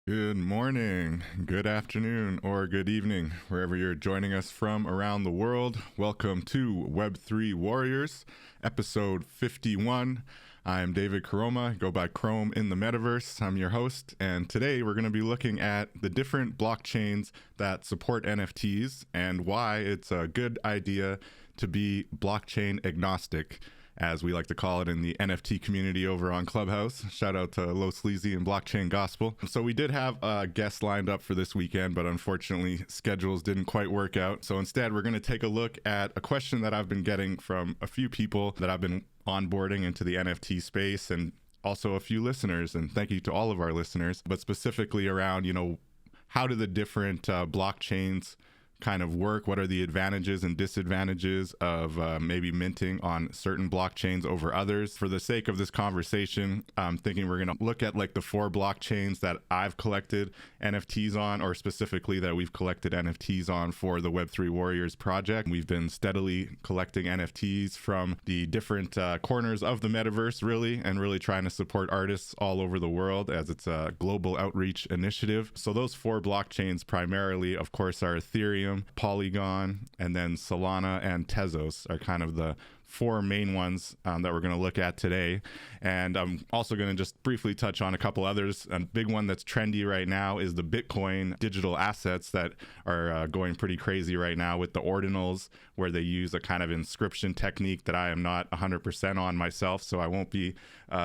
Good morning, good afternoon, or good evening, wherever you're joining us from around the world. Welcome to Web3 Warriors, episode 51. I'm David Krome, go by Krome in the metaverse. I'm your host, and today we're going to be looking at the different blockchains that support NFTs and why it's a good idea to be blockchain agnostic, as we like to call it in the NFT community over on Clubhouse. Shout out to Low Sleazy and Blockchain Gospel. So we did have a guest lined up for this weekend, but unfortunately schedules didn't quite work out. So instead, we're going to take a look at a question that I've been getting from a few people that I've been onboarding into the NFT space, and also a few listeners. And thank you to all of our listeners, but specifically around, how do the different blockchains kind of work? What are the advantages and disadvantages of maybe minting on certain blockchains over others? For the sake of this conversation, I'm thinking we're going to look at like the 4 blockchains that I've collected NFTs on, or specifically that we've collected NFTs on for the Web3 Warriors project. We've been steadily collecting NFTs from the different corners of the metaverse, really trying to support artists all over the world, as it's a global outreach initiative. So those 4 blockchains primarily, of course, are Ethereum, Polygon, and then Solana and Tezos are kind of the 4 main ones that we're going to look at today. And I'm also going to just briefly touch on a couple others. A big one that's trendy right now is the Bitcoin digital assets that are going pretty crazy right now with the ordinals, where they use a kind of inscription technique that I am not 100% on myself, so I won't be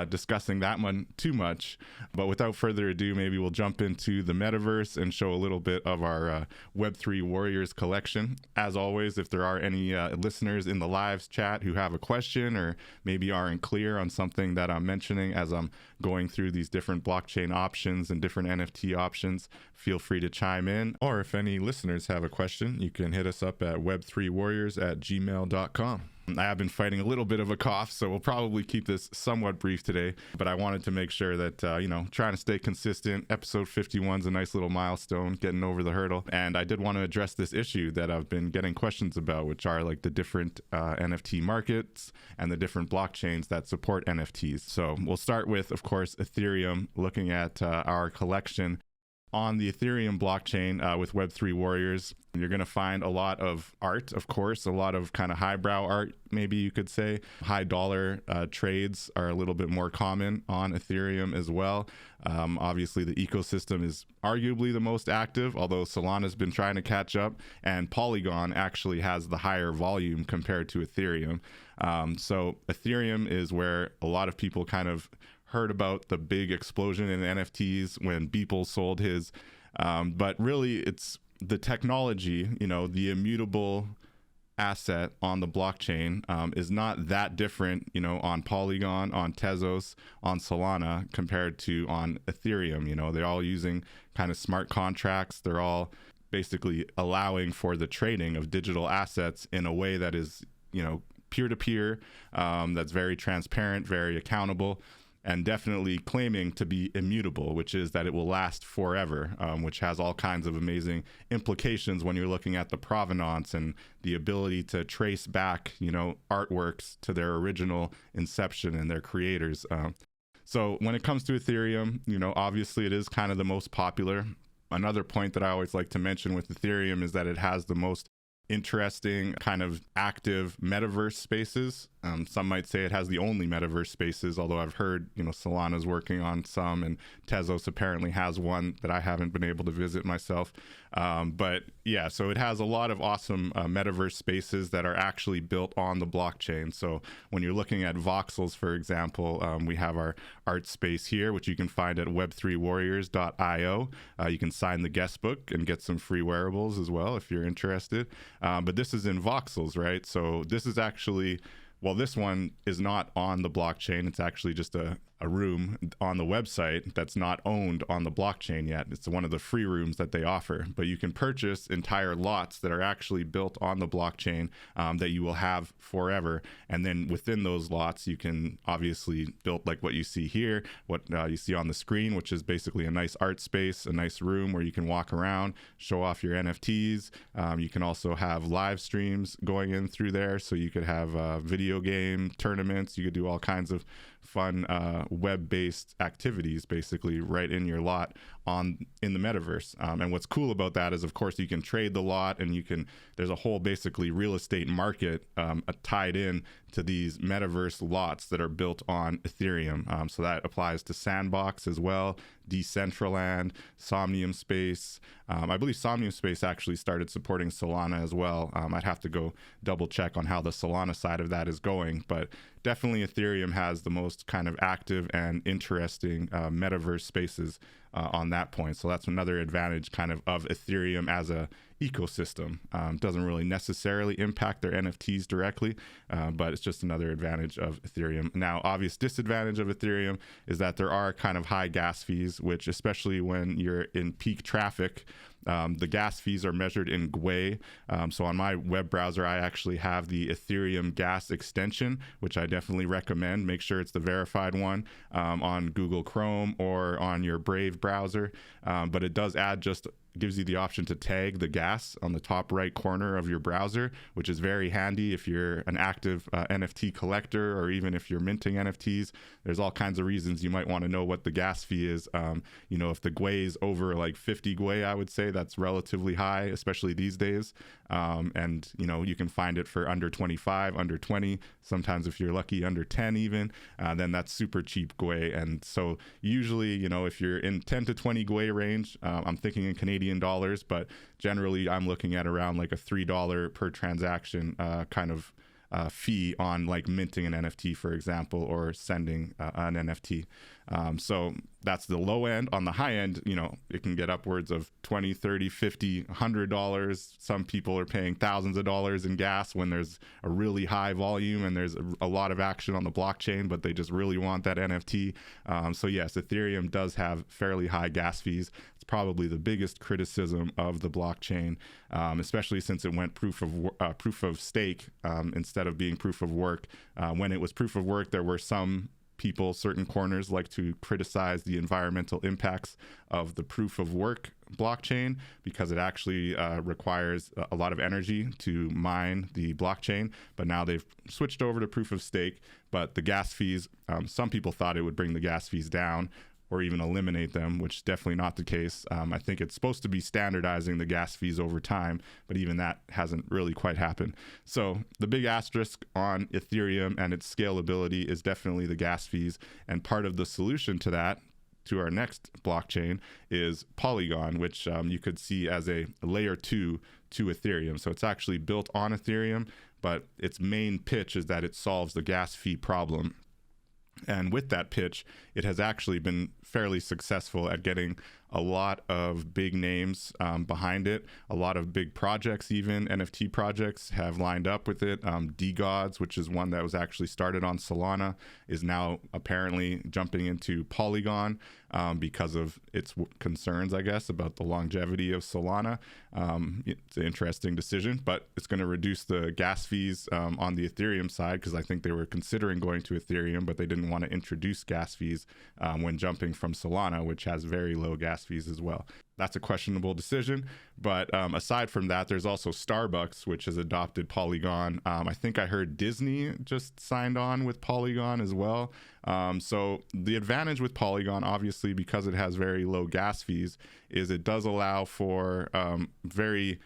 discussing that one too much. But without further ado, maybe we'll jump into the metaverse and show a little bit of our Web3 Warriors collection. As always, if there are any listeners in the lives chat who have a question or maybe aren't clear on something that I'm mentioning as I'm going through these different blockchain options and different NFT options, feel free to chime in. Or if any listeners have a question, you can hit us up at web3warriors@gmail.com. I have been fighting a little bit of a cough, so we'll probably keep this somewhat brief today, but I wanted to make sure that, trying to stay consistent. Episode 51 is a nice little milestone, getting over the hurdle. And I did want to address this issue that I've been getting questions about, which are like the different NFT markets and the different blockchains that support NFTs. So we'll start with, of course, Ethereum, looking at our collection on the Ethereum blockchain with Web3 Warriors. You're going to find a lot of art, of course, a lot of kind of highbrow art, maybe you could say. High dollar trades are a little bit more common on Ethereum as well. Obviously, the ecosystem is arguably the most active, although Solana's been trying to catch up, and Polygon actually has the higher volume compared to Ethereum. So Ethereum is where a lot of people kind of heard about the big explosion in NFTs when Beeple sold his, but really it's the technology, the immutable asset on the blockchain is not that different, on Polygon, on Tezos, on Solana compared to on Ethereum. They're all using kind of smart contracts. They're all basically allowing for the trading of digital assets in a way that is, peer-to-peer, that's very transparent, very accountable, and definitely claiming to be immutable, which is that it will last forever, which has all kinds of amazing implications when you're looking at the provenance and the ability to trace back, artworks to their original inception and their creators. So when it comes to Ethereum, obviously it is kind of the most popular. Another point that I always like to mention with Ethereum is that it has the most interesting kind of active metaverse spaces. Some might say it has the only metaverse spaces, although I've heard, Solana's working on some, and Tezos apparently has one that I haven't been able to visit myself. But yeah, so it has a lot of awesome metaverse spaces that are actually built on the blockchain. So when you're looking at voxels, for example, we have our art space here, which you can find at web3warriors.io. You can sign the guest book and get some free wearables as well if you're interested. But this is in voxels, right? So this is actually, well, this one is not on the blockchain. It's actually just a room on the website that's not owned on the blockchain yet. It's one of the free rooms that they offer, but you can purchase entire lots that are actually built on the blockchain that you will have forever. And then within those lots, you can obviously build like what you see here, what you see on the screen, which is basically a nice art space, a nice room where you can walk around, show off your NFTs. You can also have live streams going in through there. So you could have video game tournaments. You could do all kinds of fun web-based activities basically right in your lot in the metaverse. And what's cool about that is, of course, you can trade the lot, and there's a whole basically real estate market tied in to these metaverse lots that are built on Ethereum. So that applies to Sandbox as well, Decentraland, Somnium Space. I believe Somnium Space actually started supporting Solana as well. I'd have to go double check on how the Solana side of that is going, but definitely Ethereum has the most kind of active and interesting metaverse spaces on that point. So that's another advantage kind of Ethereum as a ecosystem. Doesn't really necessarily impact their NFTs directly, but it's just another advantage of Ethereum. Now, obvious disadvantage of Ethereum is that there are kind of high gas fees, which especially when you're in peak traffic, the gas fees are measured in GWE. So on my web browser, I actually have the Ethereum gas extension, which I definitely recommend. Make sure it's the verified one on Google Chrome or on your Brave browser. But it does gives you the option to tag the gas on the top right corner of your browser, which is very handy if you're an active NFT collector, or even if you're minting NFTs. There's all kinds of reasons you might want to know what the gas fee is. If the GWE is over like 50 GWE, I would say that's relatively high, especially these days. And you can find it for under 25, under 20, sometimes if you're lucky under 10 even, then that's super cheap GWE. And so usually, if you're in 10 to 20 GWE range, I'm thinking in Canadian dollars, but generally I'm looking at around like a $3 per transaction kind of fee on like minting an NFT, for example, or sending an NFT. So that's the low end. On the high end, it can get upwards of $20, $30, $50, $100. Some people are paying thousands of dollars in gas when there's a really high volume and there's a lot of action on the blockchain, but they just really want that NFT. So yes, Ethereum does have fairly high gas fees. It's probably the biggest criticism of the blockchain, especially since it went proof of stake instead of being proof of work. When it was proof of work, there were certain corners like to criticize the environmental impacts of the proof of work blockchain, because it actually requires a lot of energy to mine the blockchain. But now they've switched over to proof of stake. But the gas fees, some people thought it would bring the gas fees down or even eliminate them, which is definitely not the case. I think it's supposed to be standardizing the gas fees over time, but even that hasn't really quite happened. So the big asterisk on Ethereum and its scalability is definitely the gas fees. And part of the solution to that, to our next blockchain, is Polygon, which you could see as a layer 2 to Ethereum. So it's actually built on Ethereum, but its main pitch is that it solves the gas fee problem. And with that pitch, it has actually been fairly successful at getting a lot of big names behind it. A lot of big projects, even NFT projects, have lined up with it. DGods, which is one that was actually started on Solana, is now apparently jumping into Polygon because of its concerns, I guess, about the longevity of Solana. It's an interesting decision, but it's going to reduce the gas fees on the Ethereum side, because I think they were considering going to Ethereum, but they didn't want to introduce gas fees when jumping from Solana, which has very low gas fees as well. That's a questionable decision. But aside from that, there's also Starbucks, which has adopted Polygon. I think I heard Disney just signed on with Polygon as well. So the advantage with Polygon, obviously, because it has very low gas fees, is it does allow for very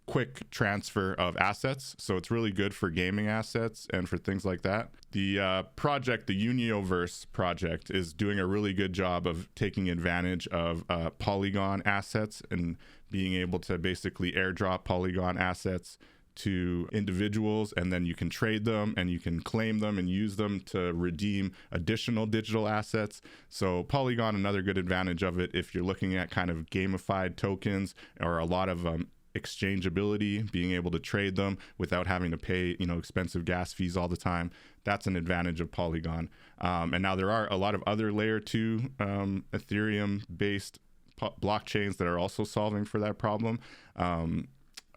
quick transfer of assets. So it's really good for gaming assets and for things like that. The project, the Unioverse project, is doing a really good job of taking advantage of Polygon assets and being able to basically airdrop Polygon assets to individuals, and then you can trade them and you can claim them and use them to redeem additional digital assets. So Polygon, another good advantage of it, if you're looking at kind of gamified tokens or a lot of exchangeability, being able to trade them without having to pay expensive gas fees all the time, that's an advantage of Polygon. And now there are a lot of other layer 2 Ethereum based blockchains that are also solving for that problem.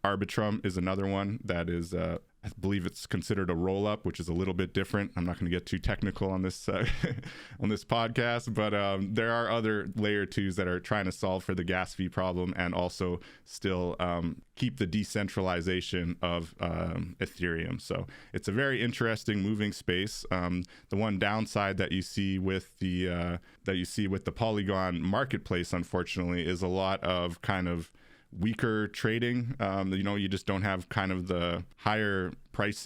Arbitrum is another one that is I believe it's considered a roll-up, which is a little bit different. I'm not going to get too technical on this on this podcast, but there are other layer 2s that are trying to solve for the gas fee problem and also still keep the decentralization of Ethereum. So it's a very interesting moving space. The one downside that you see with the Polygon marketplace, unfortunately, is a lot of kind of weaker trading. You just don't have kind of the higher price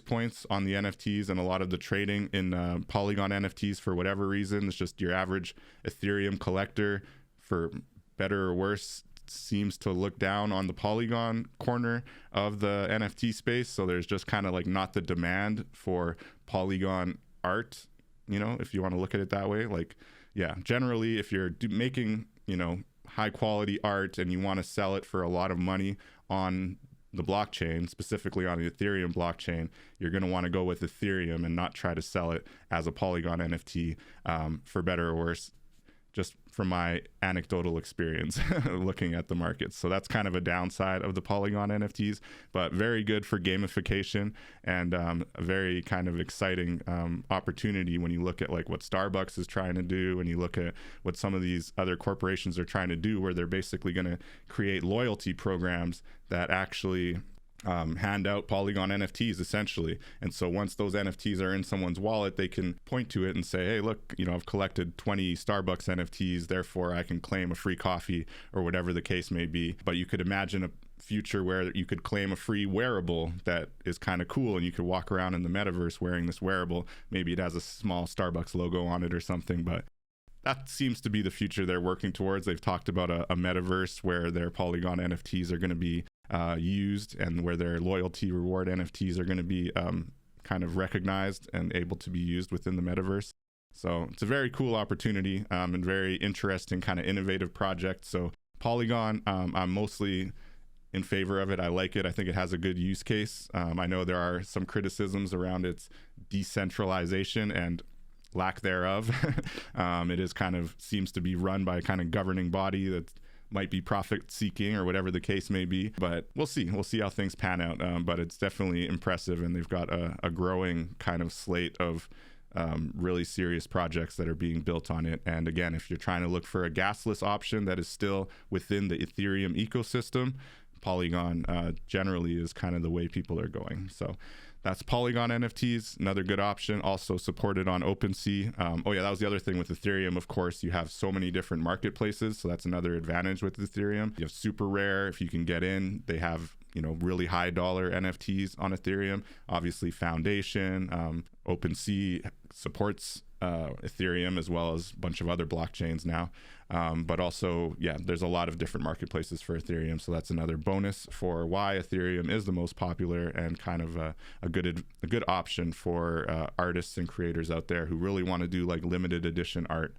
points on the NFTs, and a lot of the trading in Polygon NFTs, for whatever reason, it's just your average Ethereum collector, for better or worse, seems to look down on the Polygon corner of the NFT space. So there's just kind of like not the demand for Polygon art, if you want to look at it that way. Like, yeah, generally if you're making, high quality art and you want to sell it for a lot of money on the blockchain, specifically on the Ethereum blockchain, you're going to want to go with Ethereum and not try to sell it as a Polygon NFT, for better or worse, just from my anecdotal experience looking at the markets. So that's kind of a downside of the Polygon NFTs, but very good for gamification, and a very kind of exciting opportunity when you look at like what Starbucks is trying to do, and you look at what some of these other corporations are trying to do, where they're basically going to create loyalty programs that actually hand out Polygon NFTs essentially. And so once those NFTs are in someone's wallet, they can point to it and say, hey, look, I've collected 20 Starbucks NFTs, therefore I can claim a free coffee, or whatever the case may be. But you could imagine a future where you could claim a free wearable that is kind of cool, and you could walk around in the metaverse wearing this wearable. Maybe it has a small Starbucks logo on it or something, but that seems to be the future they're working towards. They've talked about a metaverse where their Polygon NFTs are going to be used, and where their loyalty reward NFTs are going to be kind of recognized and able to be used within the metaverse. So it's a very cool opportunity, and very interesting kind of innovative project. So Polygon, I'm mostly in favor of it. I like it. I think it has a good use case. I know there are some criticisms around its decentralization and lack thereof. It is kind of seems to be run by a kind of governing body that might be profit seeking or whatever the case may be, but we'll see how things pan out. But it's definitely impressive, and they've got a growing kind of slate of really serious projects that are being built on it. And again, if you're trying to look for a gasless option that is still within the Ethereum ecosystem, Polygon generally is kind of the way people are going. So that's Polygon NFTs, another good option, also supported on OpenSea. That was the other thing with Ethereum. Of course, you have so many different marketplaces, so that's another advantage with Ethereum. You have super rare, if you can get in. They have really high dollar NFTs on Ethereum. Obviously, Foundation, OpenSea supports Ethereum, as well as a bunch of other blockchains now. But also, there's a lot of different marketplaces for Ethereum. So that's another bonus for why Ethereum is the most popular, and kind of a good option for artists and creators out there who really want to do like limited edition art.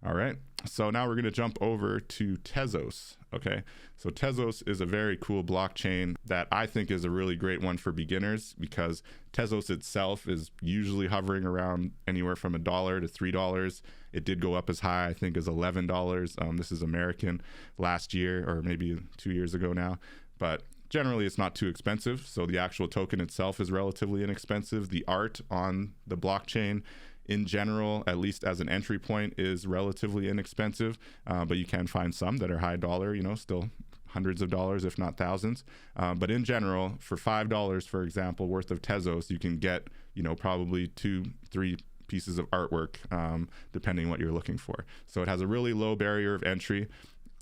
All right, so now we're going to jump over to Tezos. Okay, so Tezos is a very cool blockchain that I think is a really great one for beginners, because Tezos itself is usually hovering around anywhere from $1 to $3. It did go up as high, I think, as $11. This is American last year, or maybe 2 years ago now, but generally it's not too expensive. So the actual token itself is relatively inexpensive. The art on the blockchain in general, at least as an entry point, is relatively inexpensive, but you can find some that are high dollar, still hundreds of dollars, if not thousands. But in general, for $5, for example, worth of Tezos, you can get, probably 2-3 pieces of artwork, depending what you're looking for. So it has a really low barrier of entry.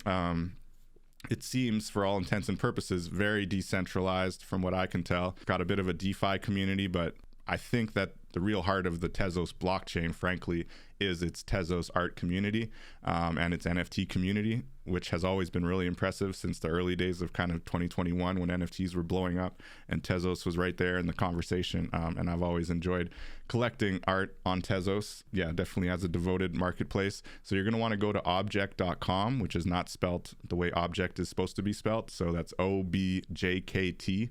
It seems, for all intents and purposes, very decentralized from what I can tell. Got a bit of a DeFi community, but I think that the real heart of the Tezos blockchain, frankly, is its Tezos art community and its NFT community, which has always been really impressive since the early days of kind of 2021 when NFTs were blowing up, and Tezos was right there in the conversation. And I've always enjoyed collecting art on Tezos. Yeah, definitely as a devoted marketplace. So you're going to want to go to object.com, which is not spelt the way object is supposed to be spelt. So that's objkt.com.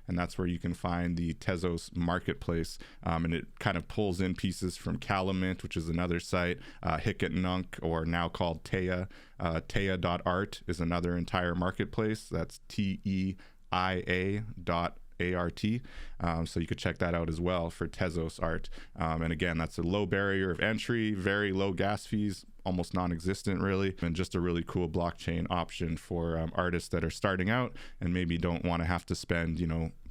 And that's where you can find the Tezos marketplace. And it kind of pulls in pieces from Calumet, which is another site, Hicket Nunk, or now called Teia. Teia.art is another entire marketplace. That's TEIA.art. ART. So you could check that out as well for Tezos art. And again, that's a low barrier of entry, very low gas fees, almost non-existent really, and just a really cool blockchain option for artists that are starting out and maybe don't want to have to spend,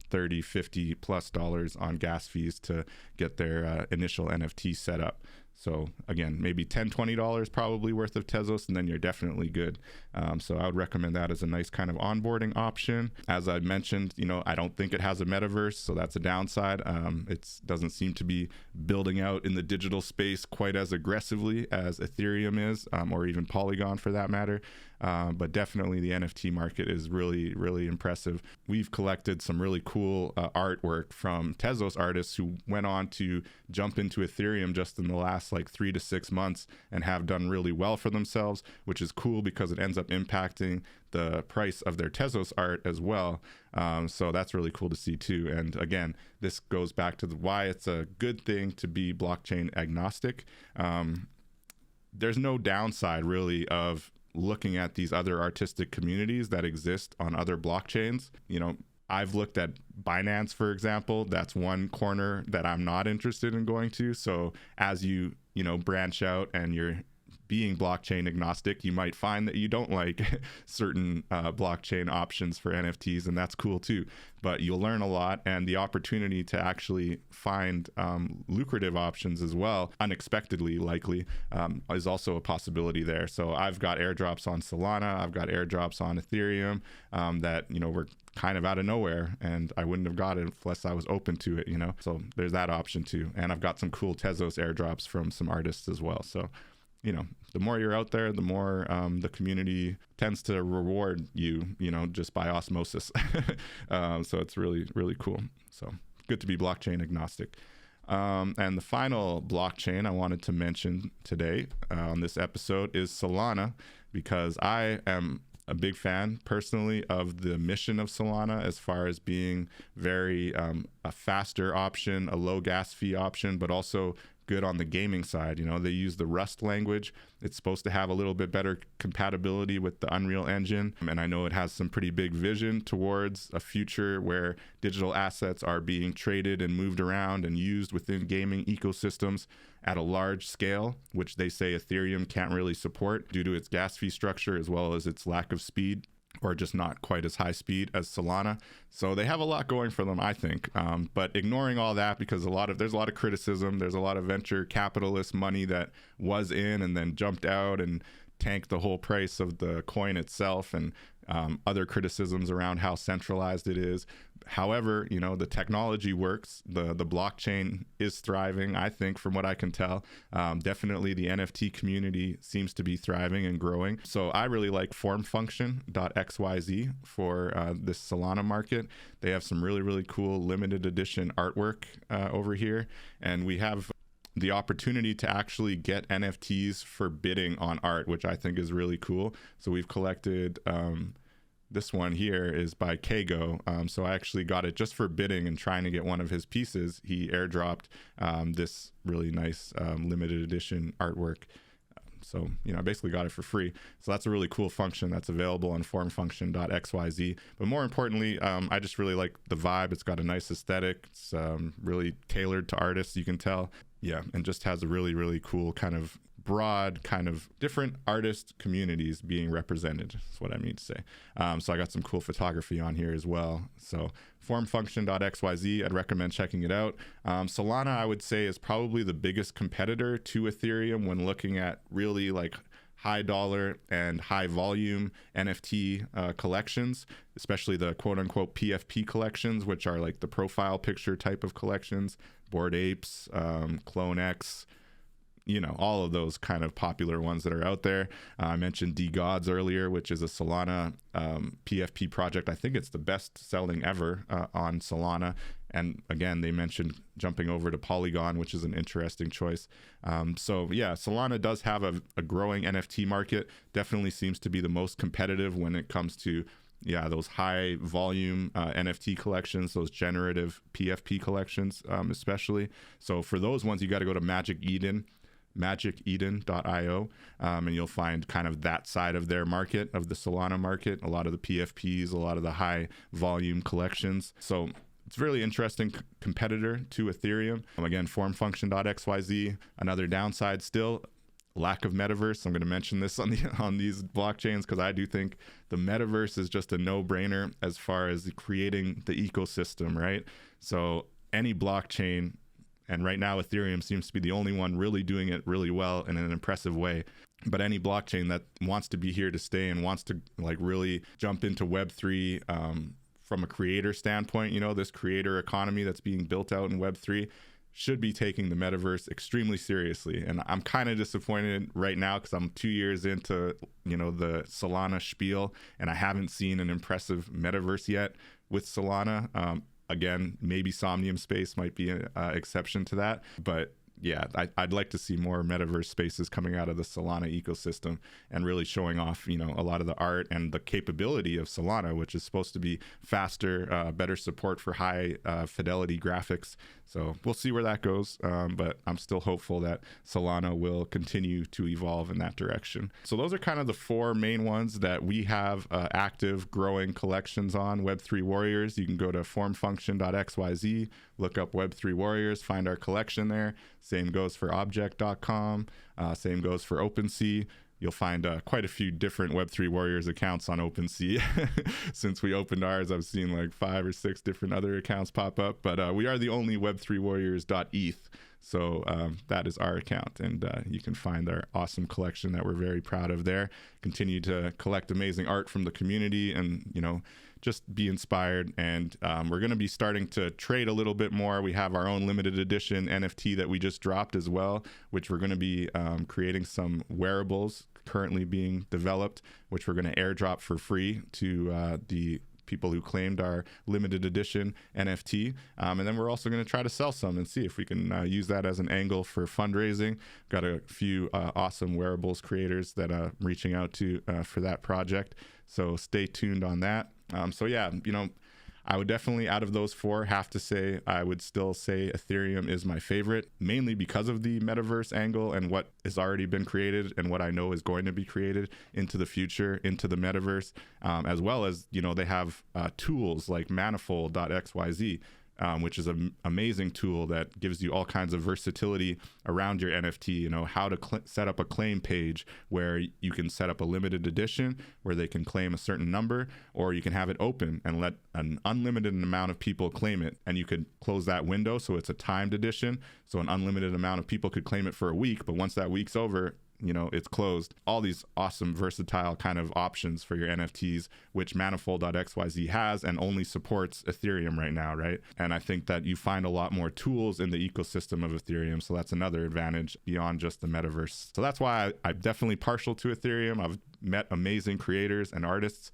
30, 50 plus dollars on gas fees to get their initial NFT set up. So again, maybe $10, $20 probably worth of Tezos, and then you're definitely good. So I would recommend that as a nice kind of onboarding option. As I mentioned, I don't think it has a metaverse, so that's a downside. It doesn't seem to be building out in the digital space quite as aggressively as Ethereum is, or even Polygon for that matter. But definitely the NFT market is really, really impressive. We've collected some really cool artwork from Tezos artists who went on to jump into Ethereum just in the last 3 to 6 months and have done really well for themselves, which is cool because it ends up impacting the price of their Tezos art as well. So that's really cool to see too. And again, this goes back to why it's a good thing to be blockchain agnostic. There's no downside really of looking at these other artistic communities that exist on other blockchains. I've looked at Binance, for example. That's one corner that I'm not interested in going to. So as you branch out and you're being blockchain agnostic, you might find that you don't like certain blockchain options for NFTs, and that's cool too. But you'll learn a lot, and the opportunity to actually find lucrative options as well, unexpectedly likely, is also a possibility there. So I've got airdrops on Solana, I've got airdrops on Ethereum that were kind of out of nowhere, and I wouldn't have got it unless I was open to it. So there's that option too. And I've got some cool Tezos airdrops from some artists as well. So the more you're out there, the more the community tends to reward you, just by osmosis. So it's really, really cool. So good to be blockchain agnostic. And the final blockchain I wanted to mention today on this episode is Solana, because I am a big fan personally of the mission of Solana as far as being very a faster option, a low gas fee option, but also good on the gaming side. They use the Rust language. It's supposed to have a little bit better compatibility with the Unreal Engine. And I know it has some pretty big vision towards a future where digital assets are being traded and moved around and used within gaming ecosystems at a large scale, which they say Ethereum can't really support due to its gas fee structure as well as its lack of speed, or just not quite as high speed as Solana. So they have a lot going for them, I think. But ignoring all that, because there's a lot of criticism, there's a lot of venture capitalist money that was in and then jumped out and tanked the whole price of the coin itself, and other criticisms around how centralized it is. However, the technology works. The blockchain is thriving, I think, from what I can tell. Definitely the NFT community seems to be thriving and growing. So I really like formfunction.xyz for this Solana market. They have some really, really cool limited edition artwork over here. And we have the opportunity to actually get NFTs for bidding on art, which I think is really cool. So we've collected, this one here is by Kago. So I actually got it just for bidding and trying to get one of his pieces. He airdropped this really nice limited edition artwork. So, I basically got it for free. So that's a really cool function that's available on formfunction.xyz. But more importantly, I just really like the vibe. It's got a nice aesthetic. It's really tailored to artists, you can tell. Yeah, and just has a really, really cool kind of broad kind of different artist communities being represented. That's what I mean to say. So I got some cool photography on here as well. So formfunction.xyz, I'd recommend checking it out. Solana, I would say, is probably the biggest competitor to Ethereum when looking at really high dollar and high volume NFT collections, especially the quote unquote PFP collections, which are the profile picture type of collections, Bored Apes, Clone X, all of those kind of popular ones that are out there. I mentioned DGods earlier, which is a Solana PFP project. I think it's the best selling ever on Solana. And again, they mentioned jumping over to Polygon, which is an interesting choice. So yeah, Solana does have a growing NFT market. Definitely seems to be the most competitive when it comes to those high volume NFT collections, those generative PFP collections especially. So for those ones, you got to go to magiceden.io, and you'll find kind of that side of their market, of the Solana market, a lot of the PFPs, a lot of the high volume collections. So It's a really interesting competitor to Ethereum. Again, formfunction.xyz. Another downside still, lack of metaverse. I'm going to mention this on these blockchains because I do think the metaverse is just a no-brainer as far as creating the ecosystem, right? So any blockchain, and right now Ethereum seems to be the only one really doing it really well in an impressive way. But any blockchain that wants to be here to stay and wants to like really jump into Web3 from a creator standpoint, you know, this creator economy that's being built out in Web3 should be taking the metaverse extremely seriously. And I'm kind of disappointed right now because I'm 2 years into, you know, the Solana spiel, and I haven't seen an impressive metaverse yet with Solana. Again, maybe Somnium Space might be an exception to that, but yeah, I'd like to see more metaverse spaces coming out of the Solana ecosystem and really showing off, you know, a lot of the art and the capability of Solana, which is supposed to be faster, better support for high fidelity graphics. So we'll see where that goes, but I'm still hopeful that Solana will continue to evolve in that direction. So those are kind of the four main ones that we have active growing collections on Web3 Warriors. You can go to formfunction.xyz, look up Web3 Warriors, find our collection there. Same goes for object.com, same goes for OpenSea. You'll find quite a few different Web3 Warriors accounts on OpenSea. Since we opened ours, I've seen like 5 or 6 different other accounts pop up, but we are the only Web3Warriors.eth. So that is our account, and you can find our awesome collection that we're very proud of there. Continue to collect amazing art from the community and, you know, just be inspired. And we're going to be starting to trade a little bit more. We have our own limited edition NFT that we just dropped as well, which we're going to be creating some wearables currently being developed, which we're going to airdrop for free to the people who claimed our limited edition NFT. And then we're also going to try to sell some and see if we can use that as an angle for fundraising. Got a few awesome wearables creators that I'm reaching out to for that project. So stay tuned on that. So yeah, you know, I would definitely, out of those four, have to say I would still say Ethereum is my favorite, mainly because of the metaverse angle and what has already been created and what I know is going to be created into the future, into the metaverse, as well as, you know, they have tools like manifold.xyz, which is an amazing tool that gives you all kinds of versatility around your NFT, you know, how to set up a claim page where you can set up a limited edition where they can claim a certain number, or you can have it open and let an unlimited amount of people claim it, and you could close that window so it's a timed edition, so an unlimited amount of people could claim it for a week, but once that week's over, you know, it's closed. All these awesome versatile kind of options for your NFTs, which manifold.xyz has and only supports Ethereum right now, right? And I think that you find a lot more tools in the ecosystem of Ethereum, so that's another advantage beyond just the metaverse. So that's why I'm definitely partial to Ethereum. I've met amazing creators and artists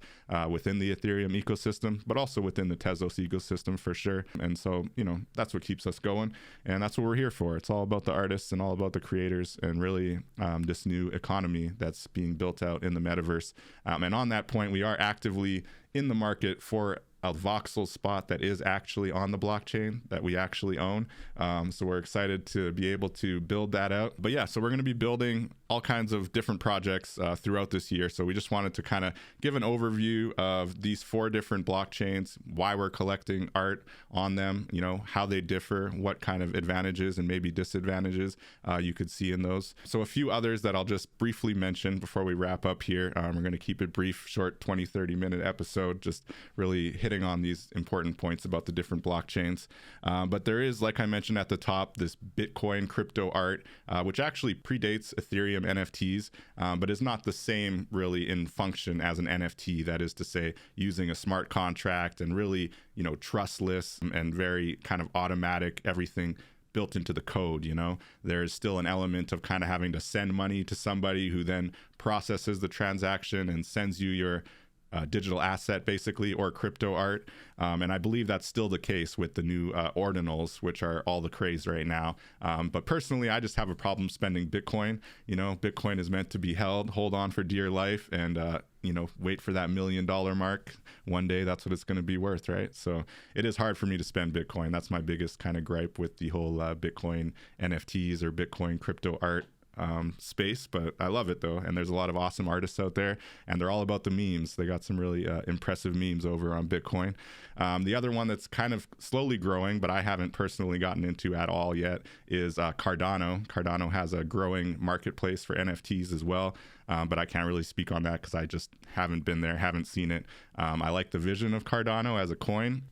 within the Ethereum ecosystem, but also within the Tezos ecosystem for sure. And so, you know, that's what keeps us going, and that's what we're here for. It's all about the artists and all about the creators, and really this new economy that's being built out in the metaverse. And on that point, we are actively in the market for a voxel spot that is actually on the blockchain that we actually own. So we're excited to be able to build that out. But yeah, so we're going to be building all kinds of different projects throughout this year. So we just wanted to kind of give an overview of these 4 different blockchains, why we're collecting art on them, you know, how they differ, what kind of advantages and maybe disadvantages you could see in those. So a few others that I'll just briefly mention before we wrap up here. We're going to keep it brief, short 20-30 minute episode, just really hitting on these important points about the different blockchains. But there is, like I mentioned at the top, this Bitcoin crypto art, which actually predates Ethereum NFTs, but is not the same really in function as an NFT. That is to say, using a smart contract and really, you know, trustless and very kind of automatic, everything built into the code. You know, there's still an element of kind of having to send money to somebody who then processes the transaction and sends you your digital asset basically, or crypto art. And I believe that's still the case with the new ordinals, which are all the craze right now. But personally, I just have a problem spending Bitcoin. You know, Bitcoin is meant to be held, hold on for dear life, and you know, wait for that $1 million mark. One day that's what it's going to be worth, right? So it is hard for me to spend Bitcoin. That's my biggest kind of gripe with the whole Bitcoin NFTs or Bitcoin crypto art space, but I love it though. And there's a lot of awesome artists out there, and they're all about the memes. They got some really impressive memes over on Bitcoin. The other one that's kind of slowly growing, but I haven't personally gotten into at all yet, is Cardano. Cardano has a growing marketplace for NFTs as well, but I can't really speak on that because I just haven't been there, haven't seen it. I like the vision of Cardano as a coin,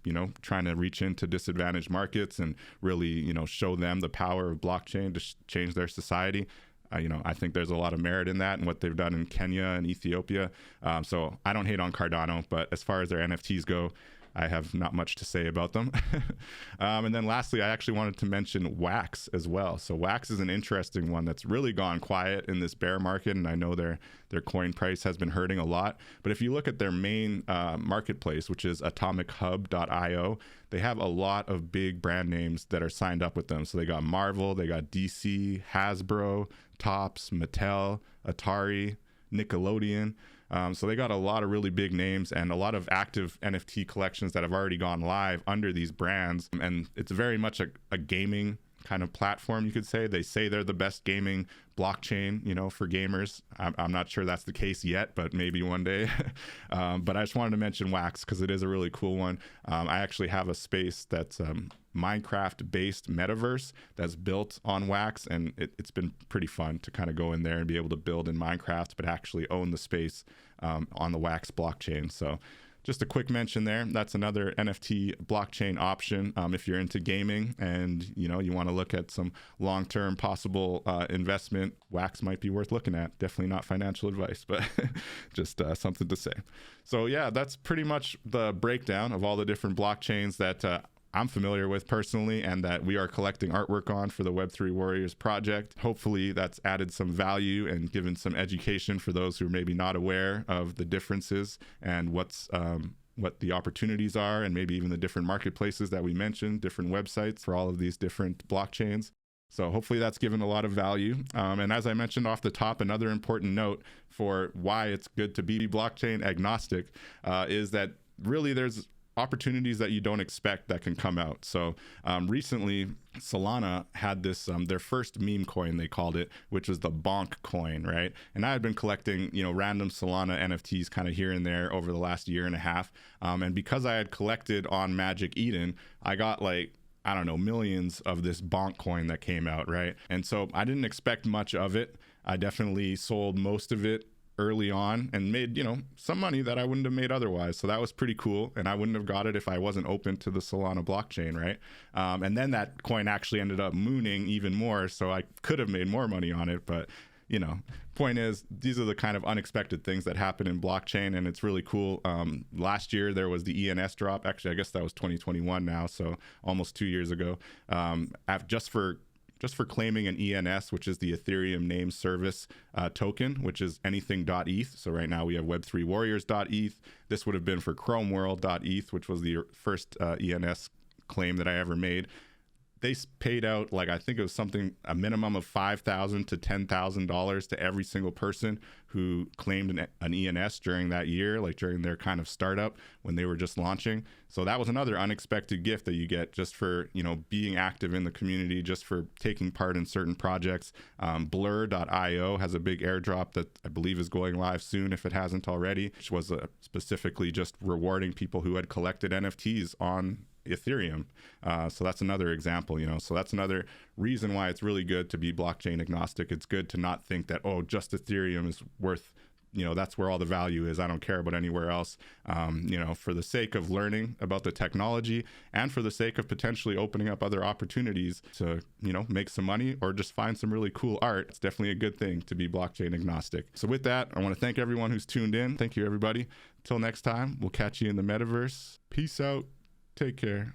trying to reach into disadvantaged markets and really, show them the power of blockchain to change their society. I think there's a lot of merit in that and what they've done in Kenya and Ethiopia. So I don't hate on Cardano, but as far as their NFTs go, I have not much to say about them. And then lastly, I actually wanted to mention Wax as well. So Wax is an interesting one that's really gone quiet in this bear market, and I know their coin price has been hurting a lot. But if you look at their main marketplace, which is atomichub.io, they have a lot of big brand names that are signed up with them. So they got Marvel, they got DC, Hasbro, Topps, Mattel, Atari, Nickelodeon. So they got a lot of really big names and a lot of active NFT collections that have already gone live under these brands. And it's very much a gaming kind of platform, you could say. They say they're the best gaming blockchain, for gamers. I'm not sure that's the case yet, but maybe one day. But I just wanted to mention Wax because it is a really cool one. I actually have a space that's Minecraft-based metaverse that's built on Wax, and it's been pretty fun to kind of go in there and be able to build in Minecraft, but actually own the space on the Wax blockchain. So just a quick mention there. That's another NFT blockchain option if you're into gaming and you want to look at some long-term possible investment. Wax might be worth looking at. Definitely not financial advice, but just something to say. So yeah, that's pretty much the breakdown of all the different blockchains that I'm familiar with personally and that we are collecting artwork on for the Web3 Warriors project. Hopefully that's added some value and given some education for those who are maybe not aware of the differences and what the opportunities are, and maybe even the different marketplaces that we mentioned, different websites for all of these different blockchains. So hopefully that's given a lot of value. And as I mentioned off the top, another important note for why it's good to be blockchain agnostic is that really there's opportunities that you don't expect that can come out. So recently Solana had this their first meme coin, they called it, which was the Bonk coin, right? And I had been collecting random Solana NFTs kind of here and there over the last year and a half, and because I had collected on Magic Eden, I got millions of this Bonk coin that came out, right? And so I didn't expect much of it. I definitely sold most of it early on and made some money that I wouldn't have made otherwise. So that was pretty cool, and I wouldn't have got it if I wasn't open to the Solana blockchain, right? And then that coin actually ended up mooning even more, so I could have made more money on it. But point is, these are the kind of unexpected things that happen in blockchain, and it's really cool. Last year there was the ENS drop. Actually, I guess that was 2021 now, so almost 2 years ago. Just for claiming an ENS, which is the Ethereum name service token, which is anything.eth. So right now we have Web3 Warriors.eth. This would have been for Krome World.eth, which was the first ENS claim that I ever made. They paid out, I think it was a minimum of $5,000 to $10,000 to every single person who claimed an ENS during that year, during their kind of startup when they were just launching. So that was another unexpected gift that you get just for, being active in the community, just for taking part in certain projects. Blur.io has a big airdrop that I believe is going live soon if it hasn't already, which was specifically just rewarding people who had collected NFTs on Ethereum. So that's another example, so that's another reason why it's really good to be blockchain agnostic. It's good to not think that, just Ethereum is worth, that's where all the value is. I don't care about anywhere else. For the sake of learning about the technology and for the sake of potentially opening up other opportunities to, make some money or just find some really cool art, it's definitely a good thing to be blockchain agnostic. So with that, I want to thank everyone who's tuned in. Thank you, everybody. Till next time, we'll catch you in the metaverse. Peace out. Take care.